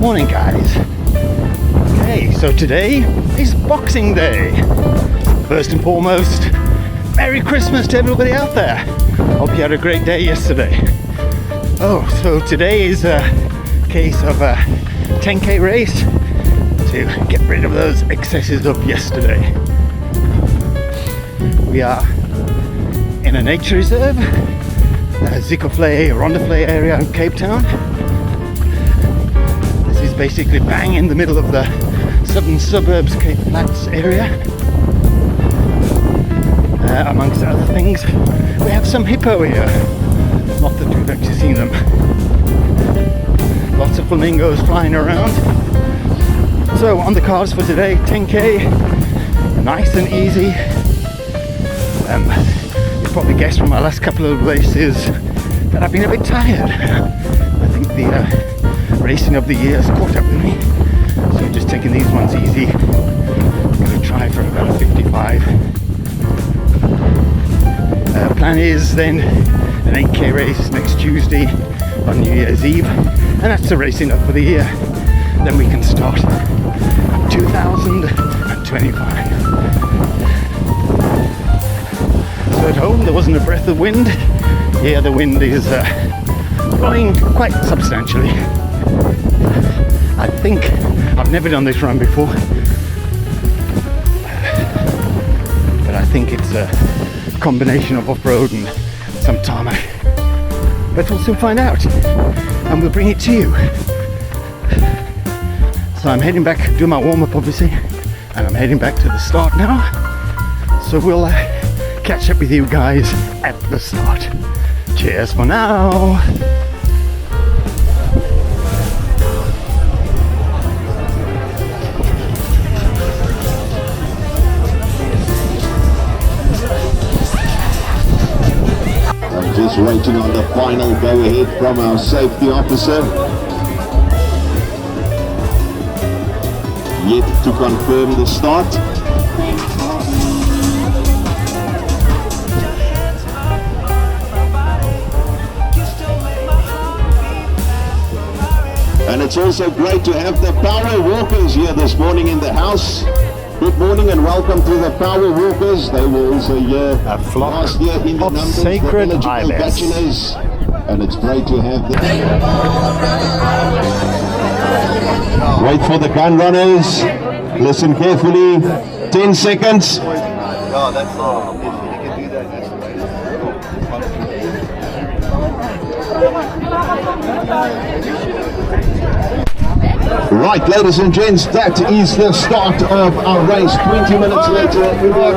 Morning guys. Okay, so today is Boxing Day. First and foremost, Merry Christmas to everybody out there. Hope you had a great day yesterday. Oh, so today is a case of a 10k race to get rid of those excesses of yesterday. We are in a nature reserve, Zeekoevlei, Rondevlei area in Cape Town. This is basically bang in the middle of the southern suburbs, Cape Flats area. Amongst other things, we have some hippo here. Not that we've actually seen them. Lots of flamingos flying around. So on the cards for today, 10k, nice and easy. You probably guessed from my last couple of races that I've been a bit tired. I think the racing of the year has caught up with me. So just taking these ones easy. Gonna try for about a 55. Plan is then an 8k race next Tuesday on New Year's Eve, and that's the racing up for the year. Then we can start 2025. So at home there wasn't a breath of wind. Here the wind is blowing quite substantially. I think I've never done this run before, but I think it's a combination of off-road and some tarmac. But we'll soon find out, and we'll bring it to you. So I'm heading back, do my warm-up obviously, and I'm heading back to the start now. So we'll catch up with you guys at the start. Cheers for now. Just waiting on the final go-ahead from our safety officer. Yet to confirm the start. And it's also great to have the Power Walkers here this morning in the house. Good morning and welcome to the Power Walkers. They were also here last year in the numbers, Sacred the eligible Ibis. bachelors. And it's great to have them. Wait for the gun runners. Listen carefully. 10 seconds. Right, ladies and gents, that is the start of our race. 20 minutes later, we will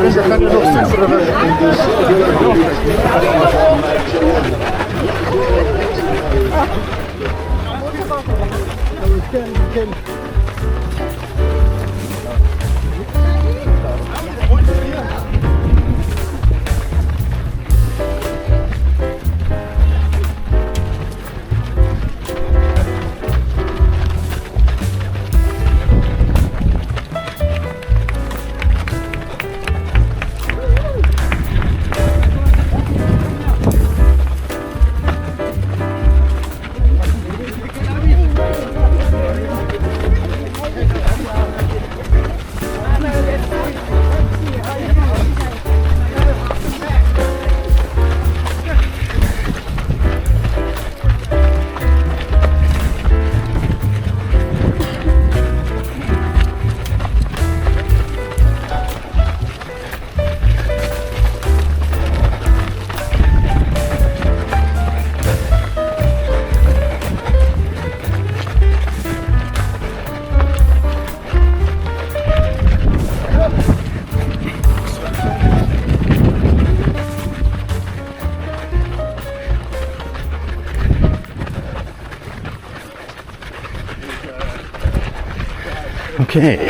Okay,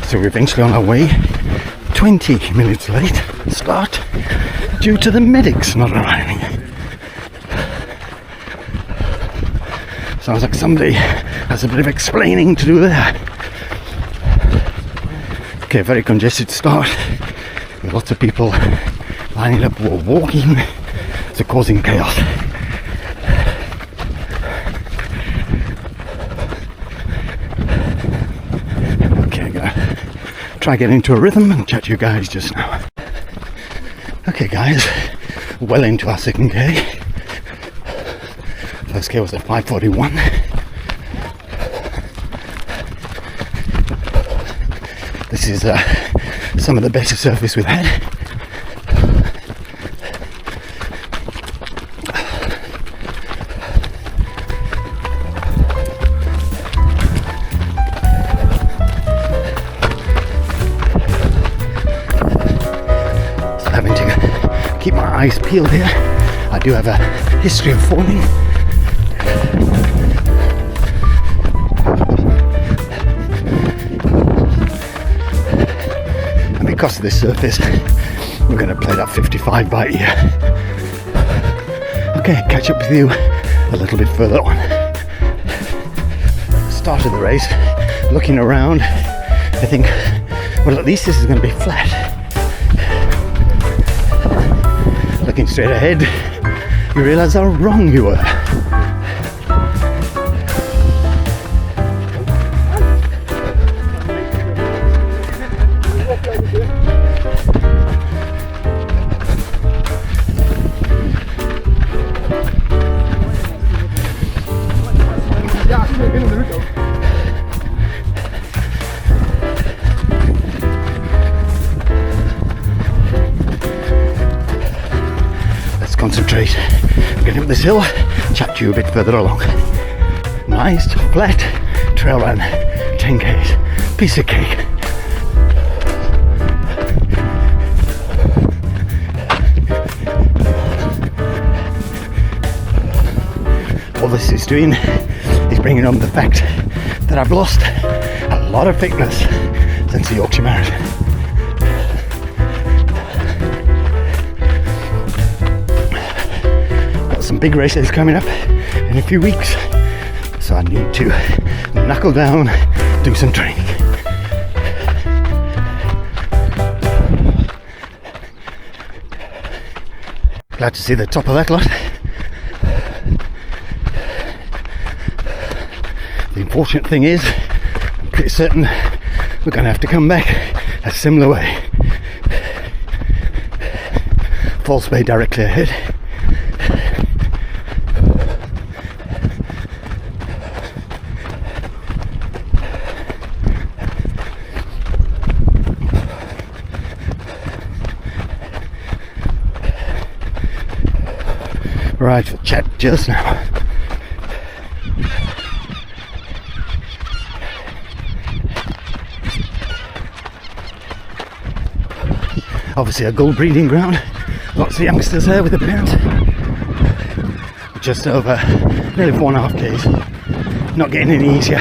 so we're eventually on our way. 20 minutes late start due to the medics not arriving. Sounds like somebody has a bit of explaining to do there. Okay, very congested start with lots of people lining up or walking, so causing chaos. try getting into a rhythm and chat to you guys just now. Okay guys, well into our second K. First K was at 5:41. This is some of the better surface we've had. So having to keep my eyes peeled here. I do have a history of falling. Because of this surface, we're going to play that 55 by ear. Okay, catch up with you a little bit further on. Start of the race, looking around, I think, well, at least this is going to be flat. Looking straight ahead, you realise how wrong you were. Let's concentrate. Getting up this hill, chat to you a bit further along. Nice, flat trail run, 10Ks, piece of cake. All this is doing is bringing on the fact that I've lost a lot of fitness since the Yorkshire Marathon. Got some big races coming up in a few weeks, so I need to knuckle down, do some training. Glad to see the top of that lot. The unfortunate thing is, I'm pretty certain we're going to have to come back a similar way. False Bay directly ahead. Right, for chat just now. Obviously a gold breeding ground, lots of youngsters there with the parents. Just over nearly 4.5 Ks, not getting any easier.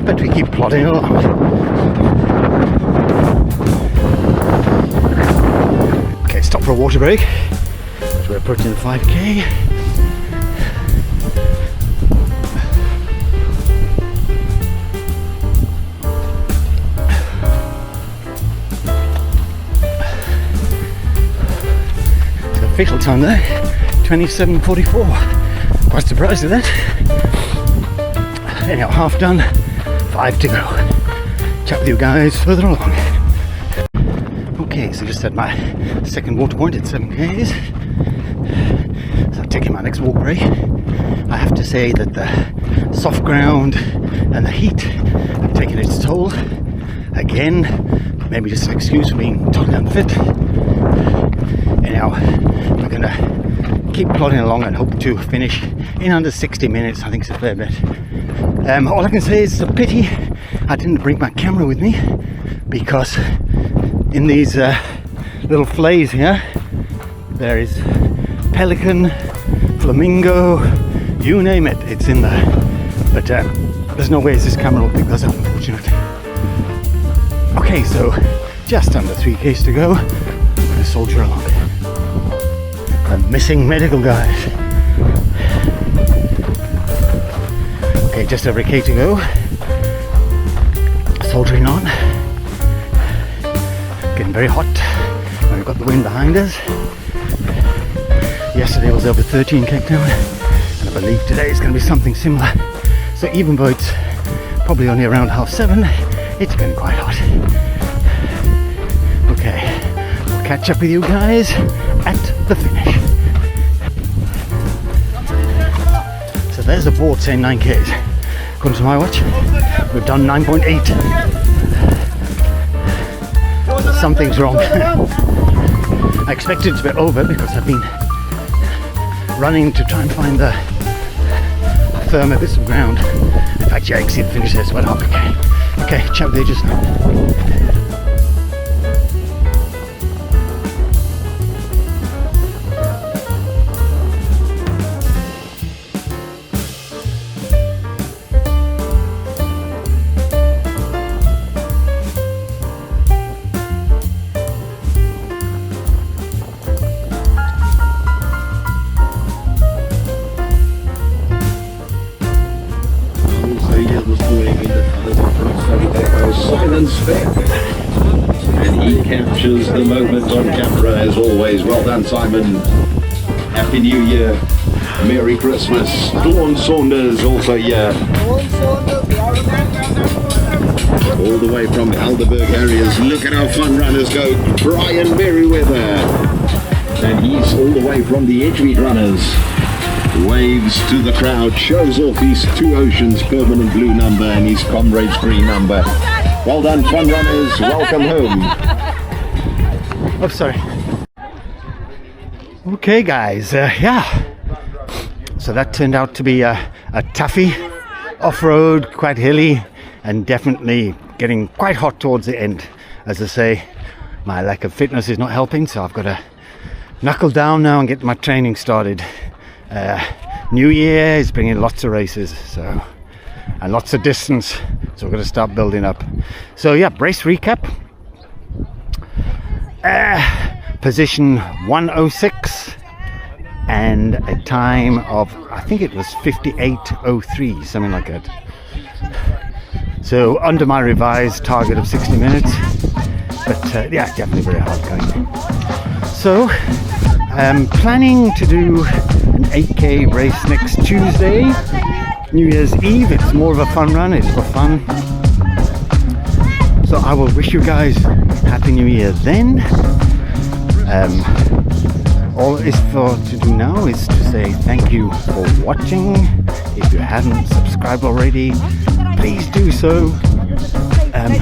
But we keep plodding along. Okay, stop for a water break as we're approaching the 5K. Official time there, 27:44. Quite surprised at that. Anyhow, half done, 5 to go. Chat with you guys further along. Okay, so just at my second water point at 7 Ks. So I'm taking my next walk break. I have to say that the soft ground and the heat have taken its toll. Again, maybe just an excuse for being totally unfit. Anyhow, we're going to keep plodding along and hope to finish in under 60 minutes. I think it's a fair bet. All I can say is it's a pity I didn't bring my camera with me, because in these little flays here there is pelican, flamingo, you name it, it's in there. But there's no ways this camera will pick those up, unfortunately. Okay, so just under 3 Ks to go. I'm going to soldier along. The missing medical guys. Okay, just over a K to go. Soldiering on. Getting very hot. We've got the wind behind us. Yesterday was over 13 Cape Town, and I believe today is going to be something similar. So even though it's probably only around 7:30. It's been quite hot. Okay, we'll catch up with you guys at the finish. So there's a board saying 9Ks. According to my watch, we've done 9.8. So something's wrong. I expected it to be over because I've been running to try and find the firmer bits of ground. In fact, yeah, you can see the finish there, it's well up. Okay, chat with you just now. And he captures the moment on camera as always. Well done, Simon. Happy New Year. Merry Christmas. Dawn Saunders also here. All the way from Helderberg areas. Look at our fun runners go. Brian Merriweather. And he's all the way from the Edgemead runners. Waves to the crowd, shows off his Two Oceans permanent blue number and his Comrades green number. Well done, fun runners. Welcome home. Oh, sorry. Okay, guys. Yeah. So that turned out to be a toughie. Off-road, quite hilly, and definitely getting quite hot towards the end. As I say, my lack of fitness is not helping, so I've got to knuckle down now and get my training started. New Year is bringing lots of races, so, and lots of distance, so we're going to start building up. So yeah, race recap. Position 106 and a time of, I think it was 58:03, something like that. So under my revised target of 60 minutes, but yeah, definitely very hard going. So I'm planning to do an 8K race next Tuesday, New Year's Eve. It's more of a fun run, it's for fun. So I will wish you guys Happy New Year then. All it is to do now is to say thank you for watching. If you haven't subscribed already, please do so.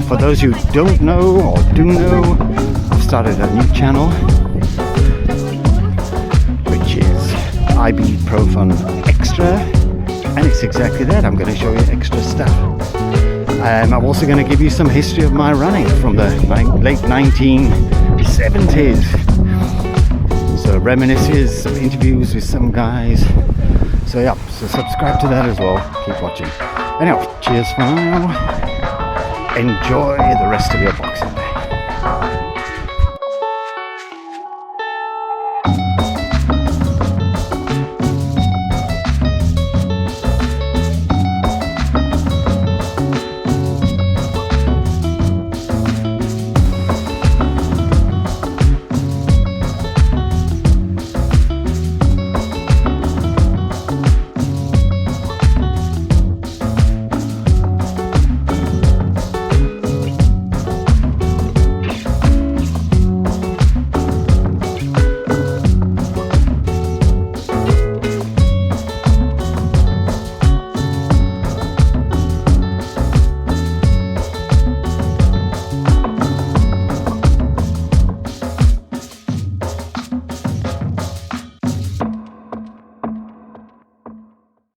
For those who don't know or do know, I've started a new channel, which is IB Pro Fun Extra, and it's exactly that. I'm going to show you extra stuff. I'm also going to give you some history of my running from the late 1970s. So reminiscences, some interviews with some guys. So yeah, so subscribe to that as well. Keep watching. Anyhow, cheers for now. Enjoy the rest of your boxing day.